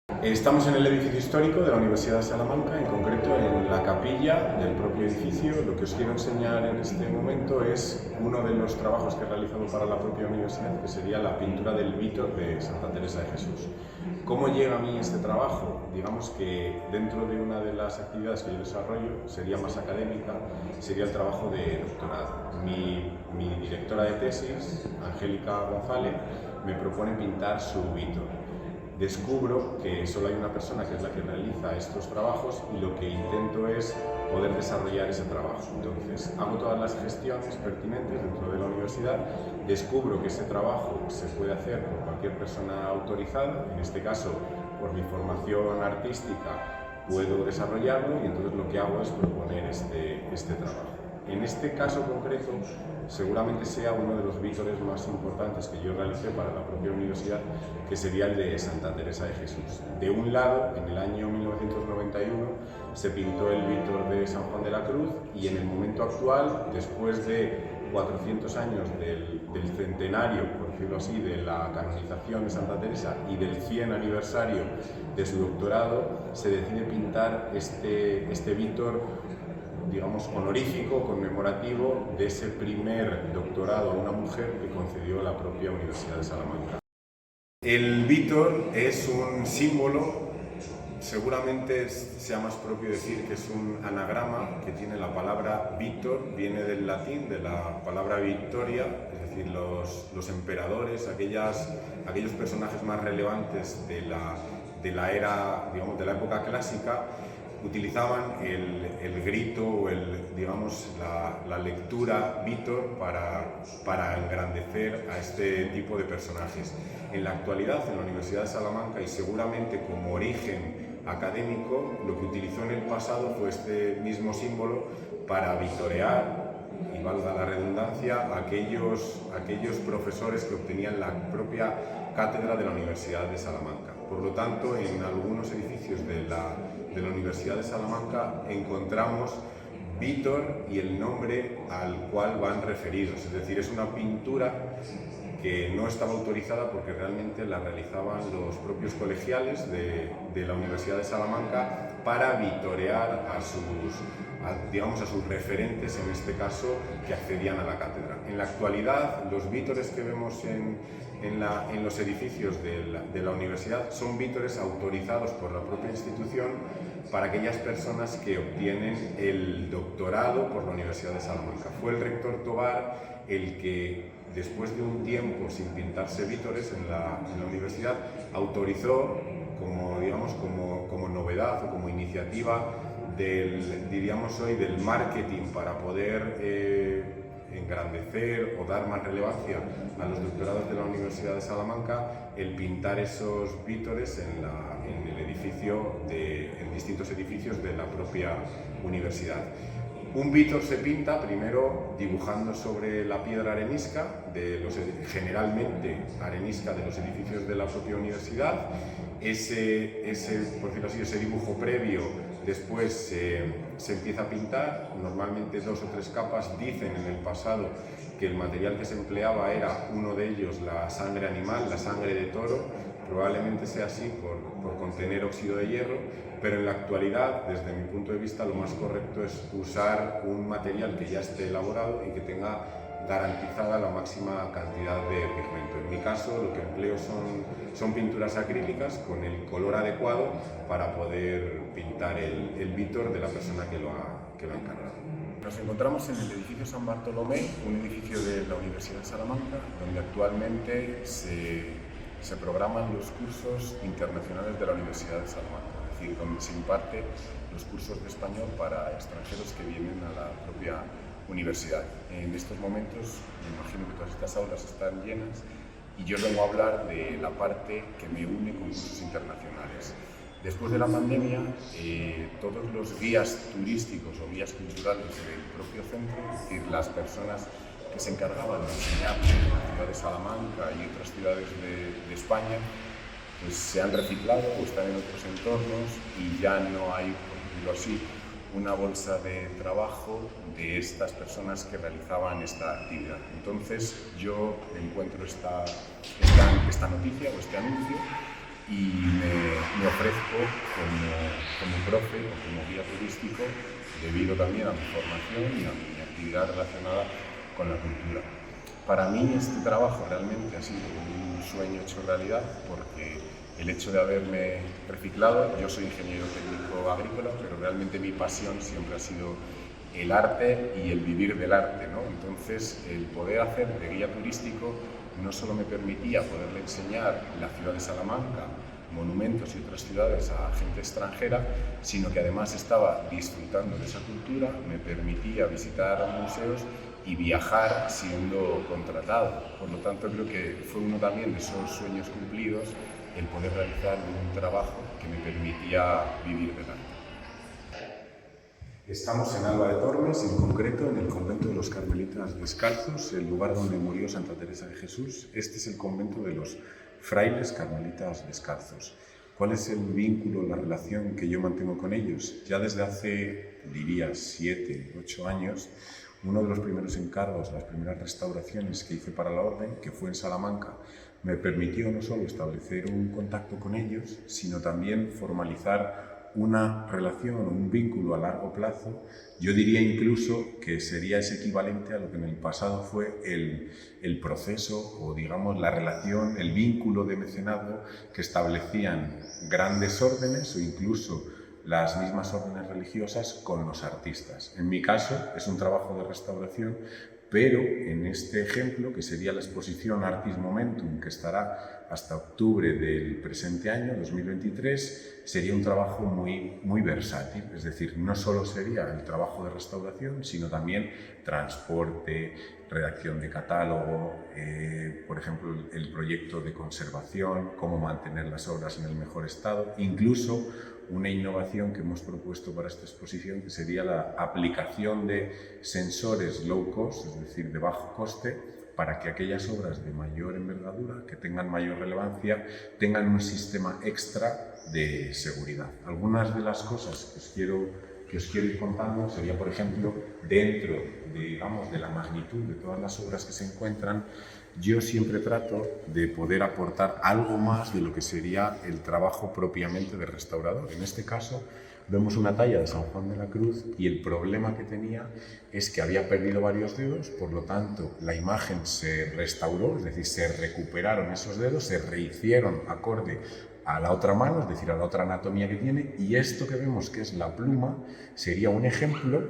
Estamos en el edificio histórico de la Universidad de Salamanca, en concreto en la capilla del propio edificio. Lo que os quiero enseñar en este momento es uno de los trabajos que he realizado para la propia universidad, que sería la pintura del Vítor de Santa Teresa de Jesús. ¿Cómo llega a mí este trabajo? Digamos que dentro de una de las actividades que yo desarrollo, sería más académica, sería el trabajo de doctorado. Mi directora de tesis, Angélica González, me propone pintar su Vítor. Descubro que solo hay una persona que es la que realiza estos trabajos y lo que intento es poder desarrollar ese trabajo. Entonces, hago todas las gestiones pertinentes dentro de la universidad, descubro que ese trabajo se puede hacer por cualquier persona autorizada, en este caso, por mi formación artística, puedo desarrollarlo y entonces lo que hago es proponer este trabajo. En este caso concreto, seguramente sea uno de los vítores más importantes que yo realicé para la propia universidad, que sería el de Santa Teresa de Jesús. De un lado, en el año 1991, se pintó el Vítor de San Juan de la Cruz y en el momento actual, después de 400 años del centenario, por decirlo así, de la canonización de Santa Teresa y del 100 aniversario de su doctorado, se decide pintar este Vítor, digamos, honorífico, conmemorativo de ese primer doctorado a una mujer que concedió la propia Universidad de Salamanca. El Vítor es un símbolo, seguramente sea más propio decir que es un anagrama que tiene la palabra Víctor, viene del latín, de la palabra victoria, es decir, los emperadores, aquellos personajes más relevantes de la era, digamos, de la época clásica, utilizaban el grito o la lectura Vítor para engrandecer a este tipo de personajes. En la actualidad, en la Universidad de Salamanca, y seguramente como origen académico, lo que utilizó en el pasado fue este mismo símbolo para vitorear, y valga la redundancia, a aquellos profesores que obtenían la propia cátedra de la Universidad de Salamanca. Por lo tanto, en algunos edificios de la Universidad de Salamanca encontramos Vítor y el nombre al cual van referidos, es decir, es una pintura que no estaba autorizada porque realmente la realizaban los propios colegiales de la Universidad de Salamanca para vitorear a sus referentes, en este caso, que accedían a la cátedra. En la actualidad, los vítores que vemos en los edificios de la universidad son vítores autorizados por la propia institución para aquellas personas que obtienen el doctorado por la Universidad de Salamanca. Fue el rector Tobar el que, después de un tiempo sin pintarse vítores en la universidad, autorizó como novedad o como iniciativa del marketing para poder engrandecer o dar más relevancia a los doctorados de la Universidad de Salamanca, el pintar esos vítores en distintos edificios de la propia universidad. Un Vítor se pinta primero dibujando sobre la piedra arenisca, generalmente arenisca de los edificios de la propia universidad. Por decirlo así, ese dibujo previo después se empieza a pintar, normalmente 2 o 3 capas. Dicen en el pasado que el material que se empleaba era uno de ellos la sangre animal, la sangre de toro. Probablemente sea así por contener óxido de hierro, pero en la actualidad, desde mi punto de vista, lo más correcto es usar un material que ya esté elaborado y que tenga garantizada la máxima cantidad de pigmento. En mi caso, lo que empleo son pinturas acrílicas con el color adecuado para poder pintar el Vítor de la persona que lo ha encargado. Nos encontramos en el edificio San Bartolomé, un edificio de la Universidad de Salamanca, donde actualmente se programan los cursos internacionales de la Universidad de Salamanca, es decir, donde se imparte los cursos de español para extranjeros que vienen a la propia universidad. En estos momentos, me imagino que todas estas aulas están llenas y yo vengo a hablar de la parte que me une con cursos internacionales. Después de la pandemia, todos los guías turísticos o guías culturales del propio centro, es decir, las personas que se encargaban de enseñar en la ciudad de Salamanca y otras ciudades de España, pues se han reciclado o están en otros entornos y ya no hay, por decirlo así, una bolsa de trabajo de estas personas que realizaban esta actividad. Entonces yo encuentro esta noticia o este anuncio y me ofrezco como profe o como guía turístico debido también a mi formación y a mi actividad relacionada con la cultura. Para mí este trabajo realmente ha sido un sueño hecho realidad porque el hecho de haberme reciclado, yo soy ingeniero técnico agrícola, pero realmente mi pasión siempre ha sido el arte y el vivir del arte, ¿no? Entonces, el poder hacer de guía turístico no solo me permitía poderle enseñar la ciudad de Salamanca, monumentos y otras ciudades a gente extranjera, sino que además estaba disfrutando de esa cultura, me permitía visitar museos y viajar siendo contratado. Por lo tanto, creo que fue uno también de esos sueños cumplidos el poder realizar un trabajo que me permitía vivir del arte. Estamos en Alba de Tormes, en concreto en el convento de los Carmelitas Descalzos, el lugar donde murió Santa Teresa de Jesús. Este es el convento de los frailes carmelitas descalzos. ¿Cuál es el vínculo, la relación que yo mantengo con ellos? Ya desde hace, diría, 7, 8 años, uno de los primeros encargos, las primeras restauraciones que hice para la orden, que fue en Salamanca, me permitió no solo establecer un contacto con ellos, sino también formalizar una relación o un vínculo a largo plazo. Yo diría incluso que sería ese equivalente a lo que en el pasado fue el proceso o digamos la relación, el vínculo de mecenazgo que establecían grandes órdenes o incluso las mismas órdenes religiosas con los artistas. En mi caso es un trabajo de restauración, pero en este ejemplo, que sería la exposición Artis Momentum, que estará hasta octubre del presente año, 2023, sería un trabajo muy versátil, es decir, no solo sería el trabajo de restauración, sino también transporte, redacción de catálogo, por ejemplo, el proyecto de conservación, cómo mantener las obras en el mejor estado, incluso una innovación que hemos propuesto para esta exposición, que sería la aplicación de sensores low cost, es decir, de bajo coste, para que aquellas obras de mayor envergadura, que tengan mayor relevancia, tengan un sistema extra de seguridad. Algunas de las cosas que os quiero ir contando sería, por ejemplo, dentro de la magnitud de todas las obras que se encuentran, yo siempre trato de poder aportar algo más de lo que sería el trabajo propiamente de restaurador. En este caso, vemos una talla de San Juan de la Cruz y el problema que tenía es que había perdido varios dedos, por lo tanto la imagen se restauró, es decir, se recuperaron esos dedos, se rehicieron acorde a la otra mano, es decir, a la otra anatomía que tiene, y esto que vemos que es la pluma sería un ejemplo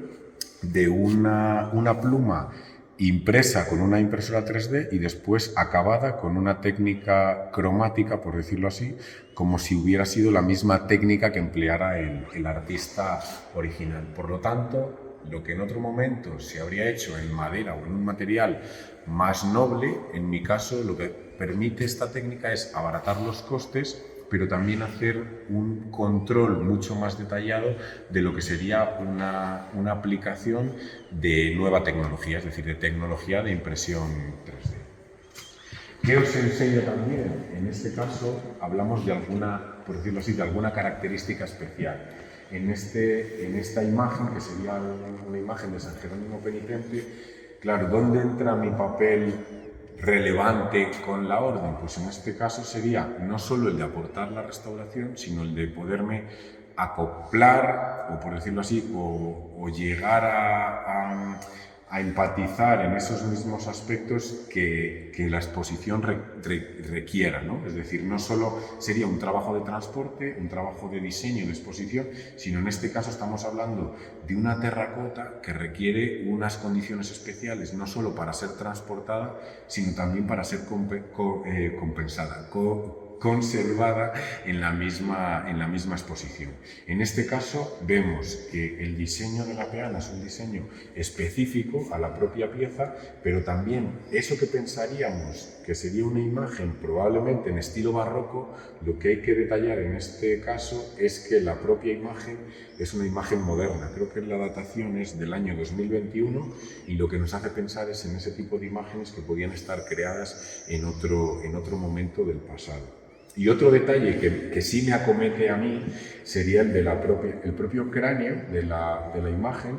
de una pluma impresa con una impresora 3D y después acabada con una técnica cromática, por decirlo así, como si hubiera sido la misma técnica que empleara el artista original. Por lo tanto, lo que en otro momento se habría hecho en madera o en un material más noble, en mi caso lo que permite esta técnica es abaratar los costes, pero también hacer un control mucho más detallado de lo que sería una aplicación de nueva tecnología, es decir, de tecnología de impresión 3D. ¿Qué os enseño también? En este caso hablamos de alguna, por decirlo así, de alguna característica especial. En esta imagen, que sería una imagen de San Jerónimo Penitente, claro, ¿dónde entra mi papel relevante con la orden? Pues en este caso sería no solo el de aportar la restauración, sino el de poderme acoplar, o por decirlo así, o llegar a empatizar en esos mismos aspectos que la exposición requiera, ¿no? Es decir, no solo sería un trabajo de transporte, un trabajo de diseño de exposición, sino en este caso estamos hablando de una terracota que requiere unas condiciones especiales, no solo para ser transportada, sino también para ser compensada, conservada en la misma exposición. En este caso vemos que el diseño de la peana es un diseño específico a la propia pieza, pero también eso que pensaríamos que sería una imagen probablemente en estilo barroco, lo que hay que detallar en este caso es que la propia imagen es una imagen moderna. Creo que la datación es del año 2021 y lo que nos hace pensar es en ese tipo de imágenes que podían estar creadas en otro momento del pasado. Y otro detalle que sí me acomete a mí sería el propio cráneo de la imagen.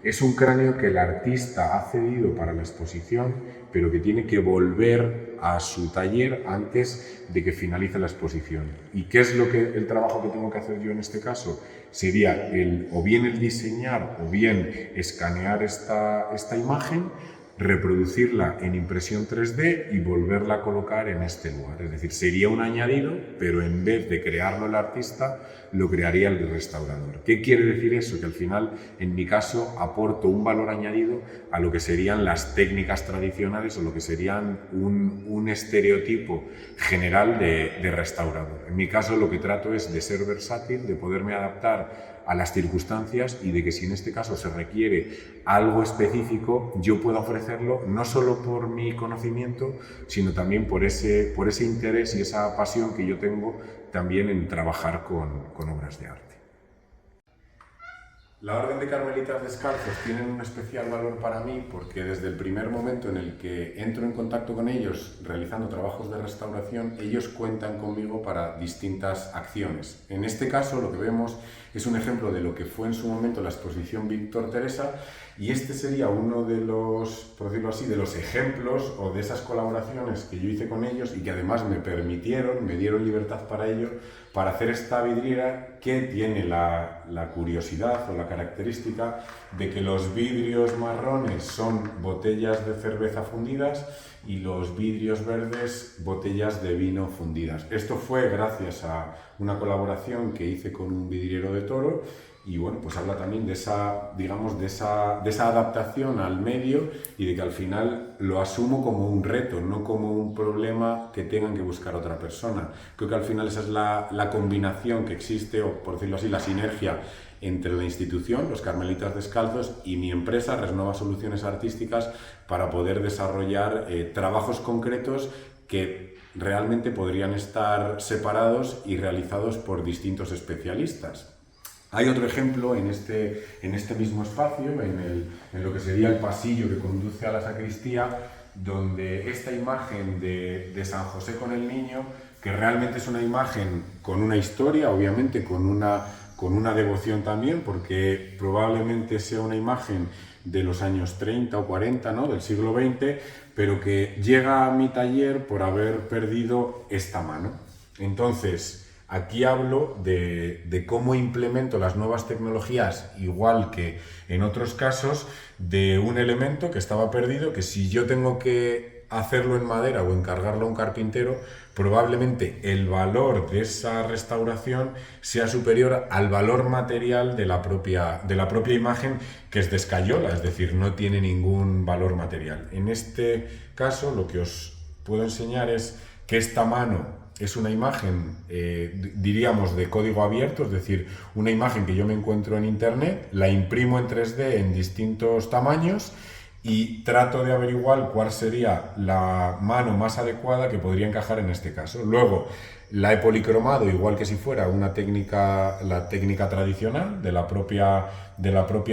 Es un cráneo que el artista ha cedido para la exposición, pero que tiene que volver a su taller antes de que finalice la exposición. ¿Y qué es el trabajo que tengo que hacer yo en este caso? Sería o bien el diseñar o bien escanear esta imagen, reproducirla en impresión 3D y volverla a colocar en este lugar. Es decir, sería un añadido, pero en vez de crearlo el artista, lo crearía el restaurador. ¿Qué quiere decir eso? Que al final, en mi caso, aporto un valor añadido a lo que serían las técnicas tradicionales o lo que serían un estereotipo general de restaurador. En mi caso, lo que trato es de ser versátil, de poderme adaptar a las circunstancias y de que si en este caso se requiere algo específico, yo pueda ofrecerlo no solo por mi conocimiento, sino también por ese interés y esa pasión que yo tengo también en trabajar con obras de arte. La Orden de Carmelitas Descalzos tienen un especial valor para mí porque desde el primer momento en el que entro en contacto con ellos realizando trabajos de restauración, ellos cuentan conmigo para distintas acciones. En este caso lo que vemos es un ejemplo de lo que fue en su momento la exposición Víctor Teresa, y este sería uno de los, por decirlo así, de los ejemplos o de esas colaboraciones que yo hice con ellos y que además me dieron libertad para ello, para hacer esta vidriera que tiene la curiosidad o la característica de que los vidrios marrones son botellas de cerveza fundidas y los vidrios verdes botellas de vino fundidas. Esto fue gracias a una colaboración que hice con un vidriero de Toro y bueno, pues habla también de esa, digamos, de esa adaptación al medio y de que al final lo asumo como un reto, no como un problema que tengan que buscar otra persona. Creo que al final esa es la combinación que existe, o por decirlo así, la sinergia entre la institución, los Carmelitas Descalzos, y mi empresa, Resnova Soluciones Artísticas, para poder desarrollar trabajos concretos que realmente podrían estar separados y realizados por distintos especialistas. Hay otro ejemplo en este mismo espacio, en lo que sería el pasillo que conduce a la sacristía, donde esta imagen de San José con el niño, que realmente es una imagen con una historia, obviamente con una devoción también, porque probablemente sea una imagen de los años 30 o 40, ¿no?, del siglo XX, pero que llega a mi taller por haber perdido esta mano. Entonces, aquí hablo de cómo implemento las nuevas tecnologías, igual que en otros casos, de un elemento que estaba perdido, que si yo tengo que hacerlo en madera o encargarlo a un carpintero, probablemente el valor de esa restauración sea superior al valor material de la propia imagen, que es de escayola, es decir, no tiene ningún valor material. En este caso, lo que os puedo enseñar es que esta mano es una imagen, diríamos, de código abierto, es decir, una imagen que yo me encuentro en internet, la imprimo en 3D en distintos tamaños y trato de averiguar cuál sería la mano más adecuada que podría encajar en este caso. Luego, la he policromado igual que si fuera la técnica tradicional de la propia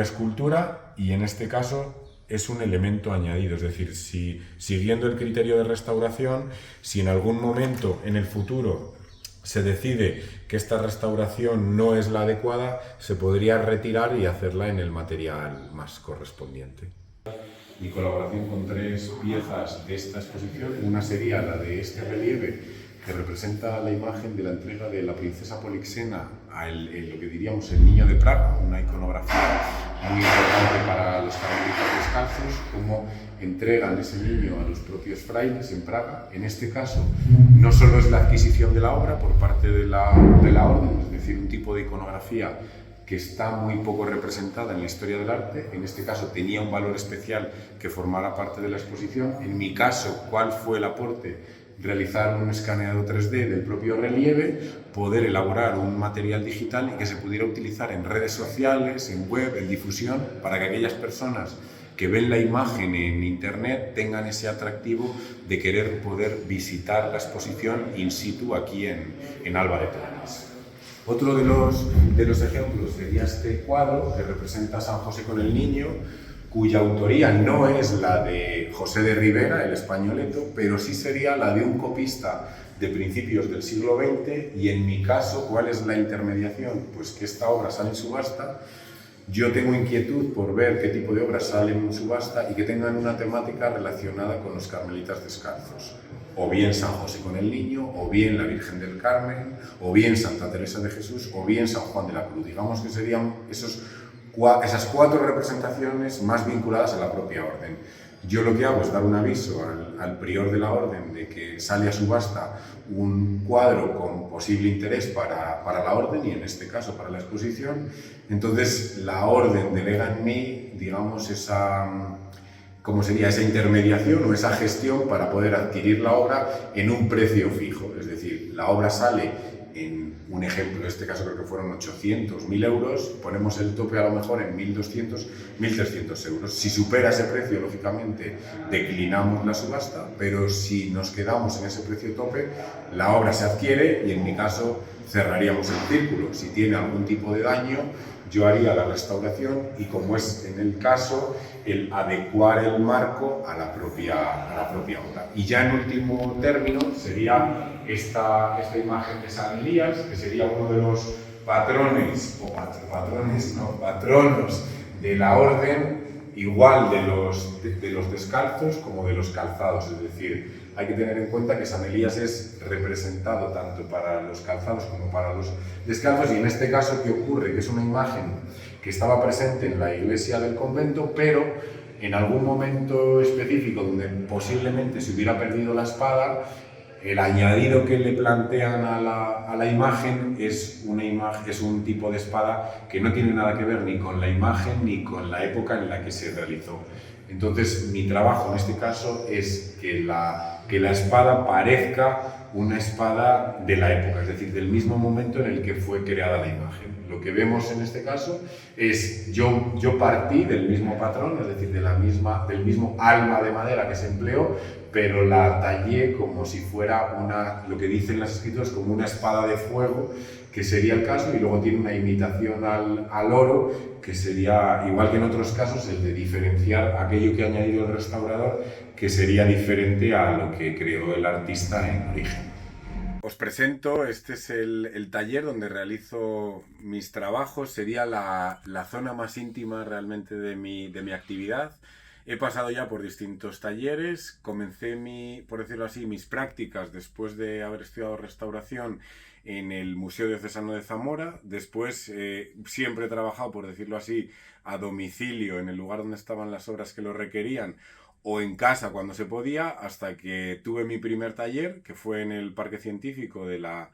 escultura, y en este caso es un elemento añadido, es decir, siguiendo el criterio de restauración, si en algún momento en el futuro se decide que esta restauración no es la adecuada, se podría retirar y hacerla en el material más correspondiente. Mi colaboración con 3 piezas de esta exposición, una sería la de este relieve que representa la imagen de la entrega de la princesa Polixena a lo que diríamos el Niño de Praga, una iconografía muy importante para los carmelitas descalzos, cómo entregan ese niño a los propios frailes en Praga. En este caso, no solo es la adquisición de la obra por parte de la orden, es decir, un tipo de iconografía que está muy poco representada en la historia del arte. En este caso tenía un valor especial que formara parte de la exposición. En mi caso, ¿cuál fue el aporte? Realizar un escaneado 3D del propio relieve, poder elaborar un material digital y que se pudiera utilizar en redes sociales, en web, en difusión, para que aquellas personas que ven la imagen en internet tengan ese atractivo de querer poder visitar la exposición in situ aquí en Alba de Planes. Otro de los ejemplos sería este cuadro que representa a San José con el niño, cuya autoría no es la de José de Rivera, el españoleto, pero sí sería la de un copista de principios del siglo XX, y en mi caso, ¿cuál es la intermediación? Pues que esta obra sale en subasta yo tengo inquietud por ver qué tipo de obras salen en subasta y que tengan una temática relacionada con los carmelitas descalzos. O bien San José con el Niño, o bien la Virgen del Carmen, o bien Santa Teresa de Jesús, o bien San Juan de la Cruz. Digamos que serían esas 4 representaciones más vinculadas a la propia orden. Yo lo que hago es dar un aviso al prior de la orden de que sale a subasta un cuadro con posible interés para la orden y en este caso para la exposición. Entonces la orden delega en mí, digamos, ¿cómo sería? Esa intermediación o esa gestión para poder adquirir la obra en un precio fijo. Es decir, la obra sale en un ejemplo, en este caso creo que fueron 800, 1000 euros, ponemos el tope a lo mejor en 1200, 1300 euros. Si supera ese precio, lógicamente, declinamos la subasta, pero si nos quedamos en ese precio tope, la obra se adquiere y en mi caso cerraríamos el círculo. Si tiene algún tipo de daño, yo haría la restauración y, como es en el caso, el adecuar el marco a la propia obra. Y ya en último término sería esta imagen de San Elías, que sería uno de los patrones, patronos de la orden, igual de los descalzos como de los calzados. Es decir, hay que tener en cuenta que San Elías es representado tanto para los calzados como para los descalzos, y en este caso, ¿qué ocurre? Que es una imagen que estaba presente en la iglesia del convento, pero en algún momento específico donde posiblemente se hubiera perdido la espada, el añadido que le plantean a la imagen es un tipo de espada que no tiene nada que ver ni con la imagen ni con la época en la que se realizó. Entonces, mi trabajo en este caso es que la espada parezca una espada de la época, es decir, del mismo momento en el que fue creada la imagen. Lo que vemos en este caso es, yo partí del mismo patrón, es decir, del mismo alma de madera que se empleó, pero la tallé como si fuera lo que dicen las escrituras, como una espada de fuego, que sería el caso, y luego tiene una imitación al oro, que sería, igual que en otros casos, el de diferenciar aquello que ha añadido el restaurador, que sería diferente a lo que creó el artista en origen. Os presento, este es el taller donde realizo mis trabajos, sería la zona más íntima realmente de mi actividad. He pasado ya por distintos talleres, comencé por decirlo así, mis prácticas después de haber estudiado restauración en el Museo Diocesano de Zamora. Después siempre he trabajado, por decirlo así, a domicilio en el lugar donde estaban las obras que lo requerían, o en casa cuando se podía, hasta que tuve mi primer taller, que fue en el Parque Científico de la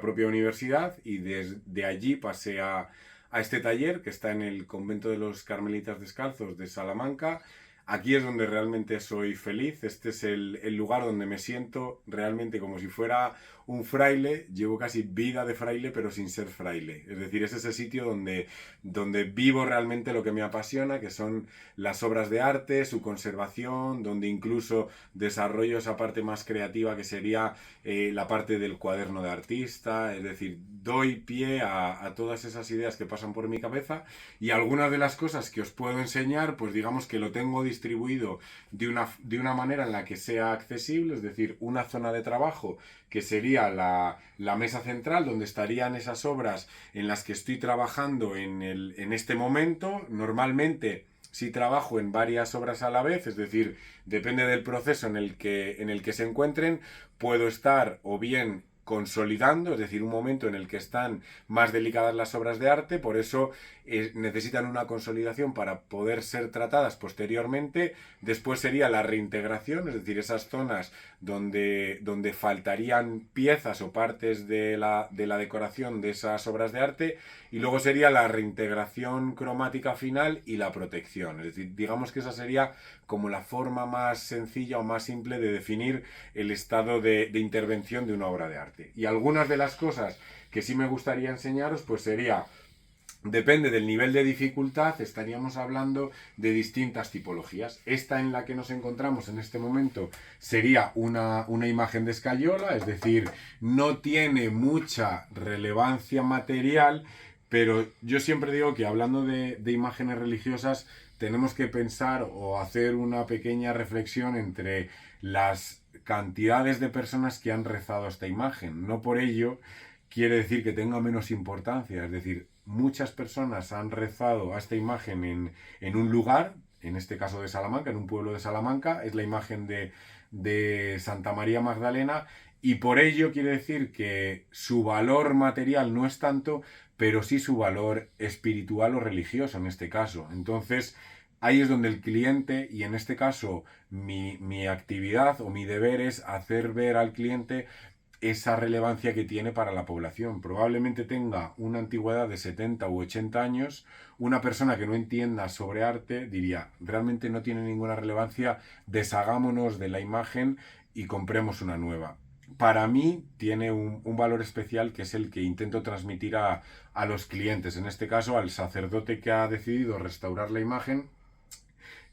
propia universidad, y desde allí pasé a este taller que está en el Convento de los Carmelitas Descalzos de Salamanca. Aquí es donde realmente soy feliz, este es el lugar donde me siento realmente como si fuera un fraile. Llevo casi vida de fraile, pero sin ser fraile. Es decir, es ese sitio donde vivo realmente lo que me apasiona, que son las obras de arte, su conservación, donde incluso desarrollo esa parte más creativa que sería la parte del cuaderno de artista. Es decir, doy pie a todas esas ideas que pasan por mi cabeza, y algunas de las cosas que os puedo enseñar, pues digamos que lo tengo distribuido de una manera en la que sea accesible, es decir, una zona de trabajo que sería la mesa central, donde estarían esas obras en las que estoy trabajando en este momento. Normalmente si trabajo en varias obras a la vez, es decir, depende del proceso en el que se encuentren, puedo estar o bien consolidando, es decir, un momento en el que están más delicadas las obras de arte, por eso necesitan una consolidación para poder ser tratadas posteriormente. Después sería la reintegración, es decir, esas zonas donde faltarían piezas o partes de la decoración de esas obras de arte, y luego sería la reintegración cromática final y la protección. Es decir, digamos que esa sería como la forma más sencilla o más simple de definir el estado de intervención de una obra de arte. Y algunas de las cosas que sí me gustaría enseñaros, pues sería, depende del nivel de dificultad, estaríamos hablando de distintas tipologías. Esta en la que nos encontramos en este momento sería una imagen de escayola, es decir, no tiene mucha relevancia material, pero yo siempre digo que, hablando de imágenes religiosas, tenemos que pensar o hacer una pequeña reflexión entre las cantidades de personas que han rezado esta imagen. No por ello quiere decir que tenga menos importancia. Es decir, muchas personas han rezado a esta imagen en un lugar, en este caso de Salamanca, en un pueblo de Salamanca, es la imagen de Santa María Magdalena, y por ello quiere decir que su valor material no es tanto, pero sí su valor espiritual o religioso en este caso. Entonces, ahí es donde el cliente, y en este caso mi actividad o mi deber es hacer ver al cliente esa relevancia que tiene para la población. Probablemente tenga una antigüedad de 70 u 80 años. Una persona que no entienda sobre arte diría, realmente no tiene ninguna relevancia, deshagámonos de la imagen y compremos una nueva. Para mí tiene un valor especial, que es el que intento transmitir a los clientes, en este caso al sacerdote que ha decidido restaurar la imagen,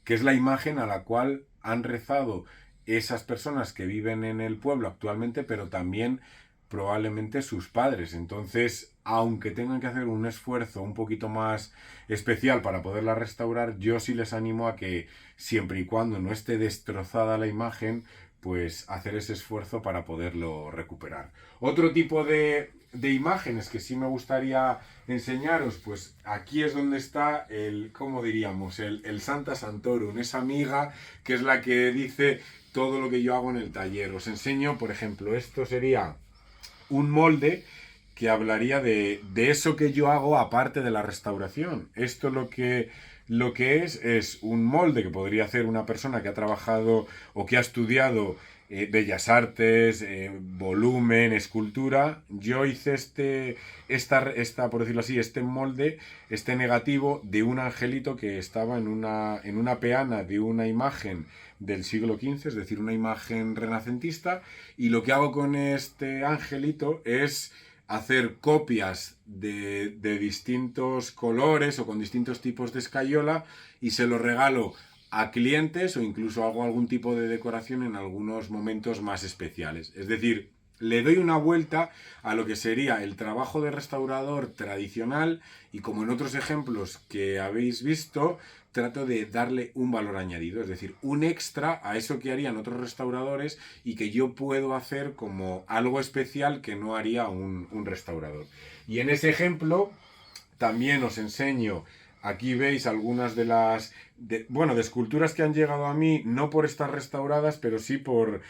que es la imagen a la cual han rezado esas personas que viven en el pueblo actualmente, pero también probablemente sus padres. Entonces, aunque tengan que hacer un esfuerzo un poquito más especial para poderla restaurar, yo sí les animo a que, siempre y cuando no esté destrozada la imagen, pues hacer ese esfuerzo para poderlo recuperar. Otro tipo de imágenes que sí me gustaría enseñaros, pues aquí es donde está el, ¿cómo diríamos? El Santa Santorum, esa amiga que es la que dice todo lo que yo hago en el taller. Os enseño, por ejemplo, esto sería un molde que hablaría de eso que yo hago aparte de la restauración. Esto lo que es un molde que podría hacer una persona que ha trabajado o que ha estudiado bellas artes, volumen, escultura. Yo hice por decirlo así, este molde, este negativo de un angelito que estaba en una peana de una imagen del siglo XV, es decir, una imagen renacentista, y lo que hago con este angelito es hacer copias de distintos colores o con distintos tipos de escayola, y se los regalo a clientes o incluso hago algún tipo de decoración en algunos momentos más especiales. Es decir, le doy una vuelta a lo que sería el trabajo de restaurador tradicional, y como en otros ejemplos que habéis visto, trato de darle un valor añadido, es decir, un extra a eso que harían otros restauradores y que yo puedo hacer como algo especial que no haría un restaurador. Y en ese ejemplo también os enseño. Aquí veis algunas de esculturas que han llegado a mí, no por estar restauradas, pero sí por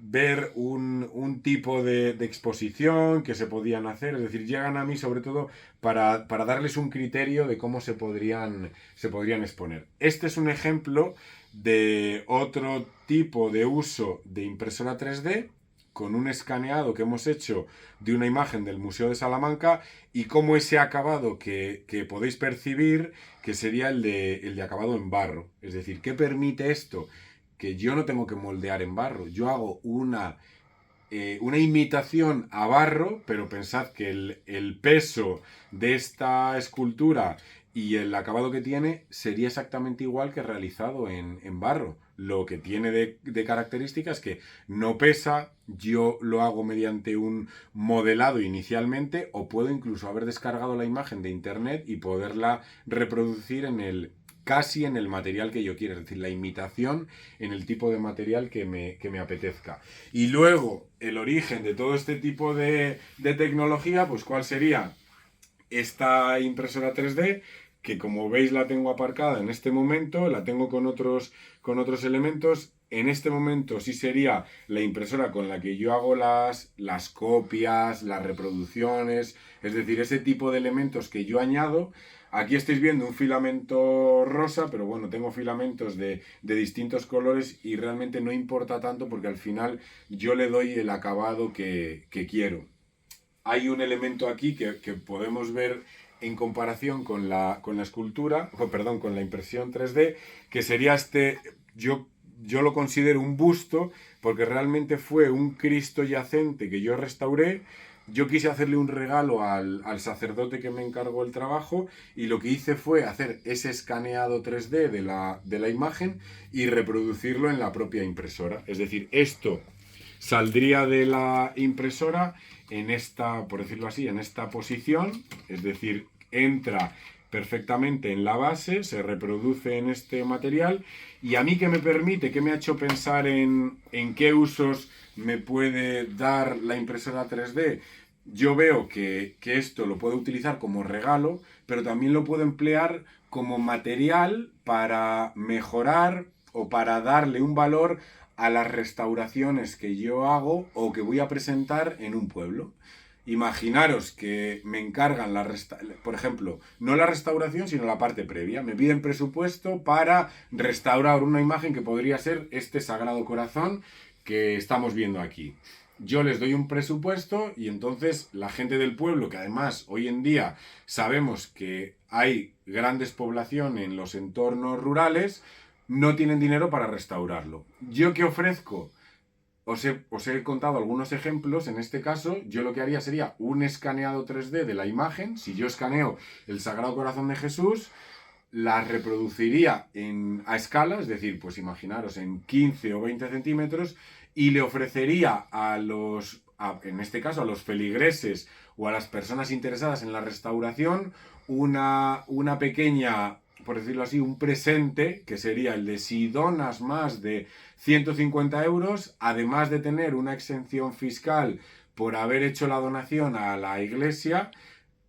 ver un tipo de exposición que se podían hacer. Es decir, llegan a mí sobre todo para darles un criterio de cómo se podrían exponer. Este es un ejemplo de otro tipo de uso de impresora 3D, con un escaneado que hemos hecho de una imagen del Museo de Salamanca, y cómo ese acabado que podéis percibir, que sería el de acabado en barro. Es decir, ¿qué permite esto? Que yo no tengo que moldear en barro, yo hago una imitación a barro, pero pensad que el peso de esta escultura y el acabado que tiene sería exactamente igual que realizado en barro. Lo que tiene de características es que no pesa, yo lo hago mediante un modelado inicialmente, o puedo incluso haber descargado la imagen de internet y poderla reproducir casi en el material que yo quiera, es decir, la imitación en el tipo de material que me apetezca. Y luego, el origen de todo este tipo de tecnología, pues ¿cuál sería? Esta impresora 3D, que como veis la tengo aparcada en este momento, la tengo con otros elementos. En este momento sí sería la impresora con la que yo hago las copias, las reproducciones, es decir, ese tipo de elementos que yo añado. Aquí estáis viendo un filamento rosa, pero bueno, tengo filamentos de distintos colores y realmente no importa tanto, porque al final yo le doy el acabado que quiero. Hay un elemento aquí que podemos ver en comparación con la escultura, con la impresión 3D, que sería yo lo considero un busto, porque realmente fue un Cristo yacente que yo restauré. Yo quise hacerle un regalo al sacerdote que me encargó el trabajo, y lo que hice fue hacer ese escaneado 3D de la imagen y reproducirlo en la propia impresora. Es decir, esto saldría de la impresora en esta, por decirlo así, en esta posición, es decir, entra perfectamente en la base, se reproduce en este material, y a mí ¿qué me permite? ¿Qué me ha hecho pensar en qué usos me puede dar la impresora 3D? yo veo que esto lo puedo utilizar como regalo, pero también lo puedo emplear como material para mejorar o para darle un valor a las restauraciones que yo hago o que voy a presentar en un pueblo. Imaginaros que me encargan por ejemplo, no la restauración, sino la parte previa. Me piden presupuesto para restaurar una imagen que podría ser este Sagrado Corazón que estamos viendo aquí. Yo les doy un presupuesto y entonces la gente del pueblo, que además hoy en día sabemos que hay grandes poblaciones en los entornos rurales, no tienen dinero para restaurarlo. ¿Yo qué ofrezco? Os he contado algunos ejemplos. En este caso, yo lo que haría sería un escaneado 3D de la imagen. Si yo escaneo el Sagrado Corazón de Jesús, la reproduciría a escala, es decir, pues imaginaros en 15 o 20 centímetros, y le ofrecería en este caso, a los feligreses o a las personas interesadas en la restauración, una pequeña, por decirlo así, un presente, que sería el de si donas más de 150 euros, además de tener una exención fiscal por haber hecho la donación a la iglesia,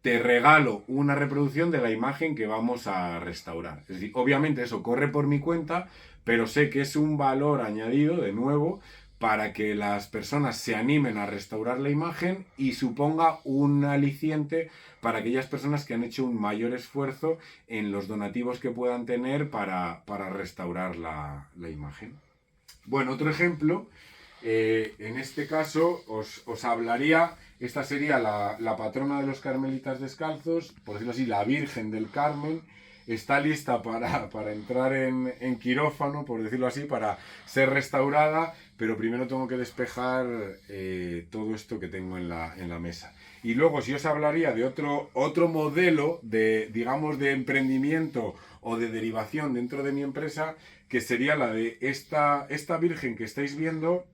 te regalo una reproducción de la imagen que vamos a restaurar. Es decir, obviamente eso corre por mi cuenta, pero sé que es un valor añadido, de nuevo, para que las personas se animen a restaurar la imagen y suponga un aliciente para aquellas personas que han hecho un mayor esfuerzo en los donativos que puedan tener para restaurar la imagen. Bueno, otro ejemplo, en este caso os hablaría, esta sería la patrona de los carmelitas descalzos, por decirlo así, la Virgen del Carmen. Está lista para entrar en quirófano, por decirlo así, para ser restaurada, pero primero tengo que despejar todo esto que tengo en la mesa. Y luego, si os hablaría de otro modelo de, digamos, de emprendimiento o de derivación dentro de mi empresa, que sería la de esta Virgen que estáis viendo,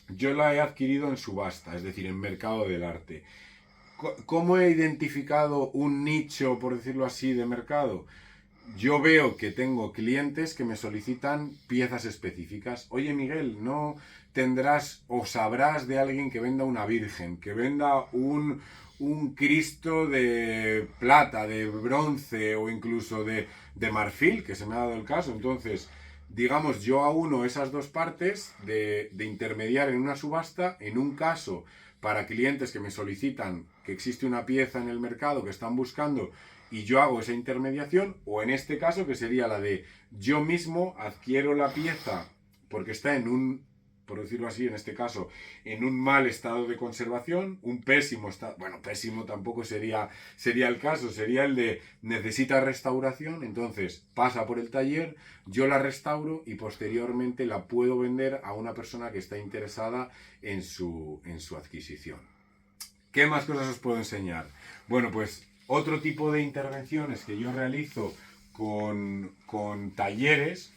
yo la he adquirido en subasta, es decir, en mercado del arte. ¿Cómo he identificado un nicho, por decirlo así, de mercado? Yo veo que tengo clientes que me solicitan piezas específicas. Oye, Miguel, ¿no tendrás o sabrás de alguien que venda una virgen, que venda un Cristo de plata, de bronce o incluso de marfil, que se me ha dado el caso? Entonces, digamos, yo auno esas dos partes de intermediar en una subasta, en un caso para clientes que me solicitan que existe una pieza en el mercado que están buscando y yo hago esa intermediación, o en este caso que sería la de yo mismo adquiero la pieza porque está en un, por decirlo así, en este caso, en un mal estado de conservación, un pésimo estado, bueno, pésimo tampoco sería el caso, sería el de necesita restauración, entonces pasa por el taller, yo la restauro y posteriormente la puedo vender a una persona que está interesada en su adquisición. ¿Qué más cosas os puedo enseñar? Bueno, pues otro tipo de intervenciones que yo realizo con talleres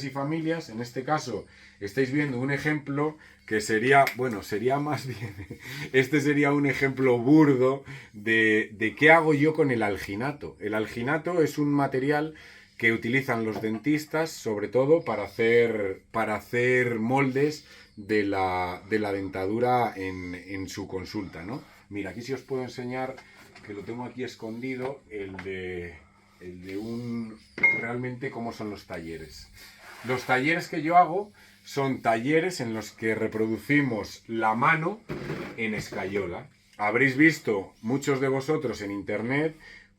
y familias. En este caso estáis viendo un ejemplo que sería, bueno, sería más bien, este sería un ejemplo burdo de qué hago yo con el alginato. El alginato es un material que utilizan los dentistas sobre todo para hacer moldes de la dentadura en su consulta, ¿no? Mira, aquí sí os puedo enseñar, que lo tengo aquí escondido, el de realmente cómo son los talleres. Los talleres que yo hago son talleres en los que reproducimos la mano en escayola. Habréis visto muchos de vosotros en internet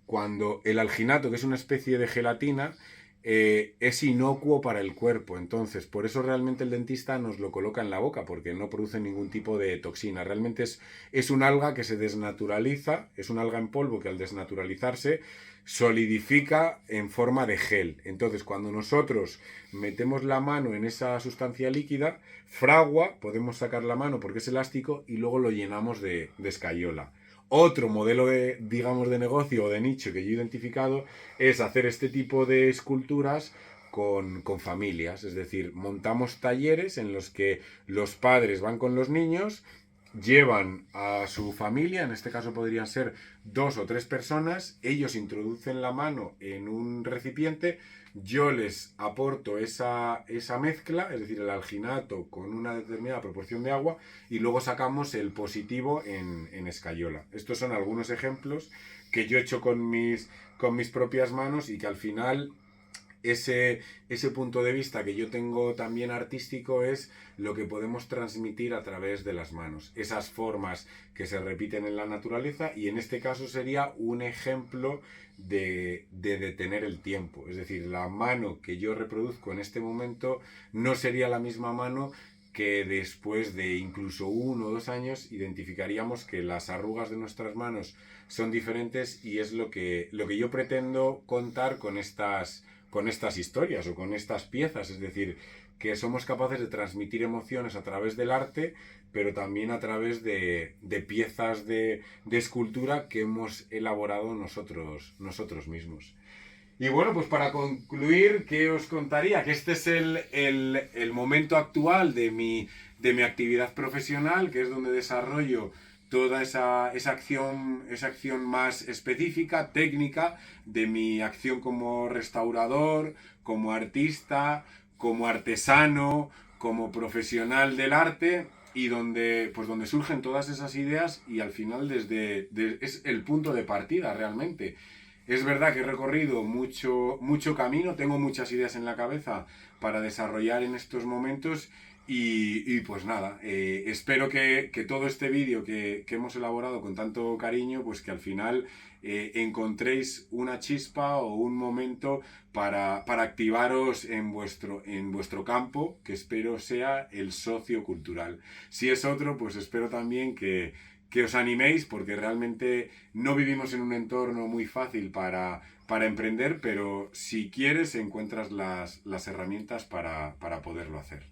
cuando el alginato, que es una especie de gelatina, es inocuo para el cuerpo. Entonces, por eso realmente el dentista nos lo coloca en la boca, porque no produce ningún tipo de toxina. Realmente es un alga que se desnaturaliza, es un alga en polvo que al desnaturalizarse solidifica en forma de gel. Entonces, cuando nosotros metemos la mano en esa sustancia líquida, fragua, podemos sacar la mano porque es elástico y luego lo llenamos de escayola. Otro modelo digamos, de negocio o de nicho que yo he identificado es hacer este tipo de esculturas con familias. Es decir, montamos talleres en los que los padres van con los niños, llevan a su familia, en este caso podrían ser 2 o 3 personas, ellos introducen la mano en un recipiente, yo les aporto esa mezcla, es decir, el alginato con una determinada proporción de agua, y luego sacamos el positivo en escayola. Estos son algunos ejemplos que yo he hecho con mis propias manos y que al final ese punto de vista que yo tengo también artístico es lo que podemos transmitir a través de las manos, esas formas que se repiten en la naturaleza, y en este caso sería un ejemplo de detener el tiempo. Es decir, la mano que yo reproduzco en este momento no sería la misma mano que después de incluso 1 o 2 años identificaríamos que las arrugas de nuestras manos son diferentes, y es lo que yo pretendo contar con estas historias o con estas piezas. Es decir, que somos capaces de transmitir emociones a través del arte, pero también a través de piezas de escultura que hemos elaborado nosotros mismos. Y bueno, pues para concluir, ¿qué os contaría? Que este es el momento actual de mi actividad profesional, que es donde desarrollo toda esa acción más específica, técnica, de mi acción como restaurador, como artista, como artesano, como profesional del arte, y donde surgen todas esas ideas, y al final es el punto de partida realmente. Es verdad que he recorrido mucho camino, tengo muchas ideas en la cabeza para desarrollar en estos momentos, y pues nada, espero que todo este vídeo que hemos elaborado con tanto cariño, pues que al final encontréis una chispa o un momento para activaros en vuestro campo, que espero sea el sociocultural. Si es otro, pues espero también que os animéis, porque realmente no vivimos en un entorno muy fácil para emprender, pero si quieres encuentras las herramientas para poderlo hacer.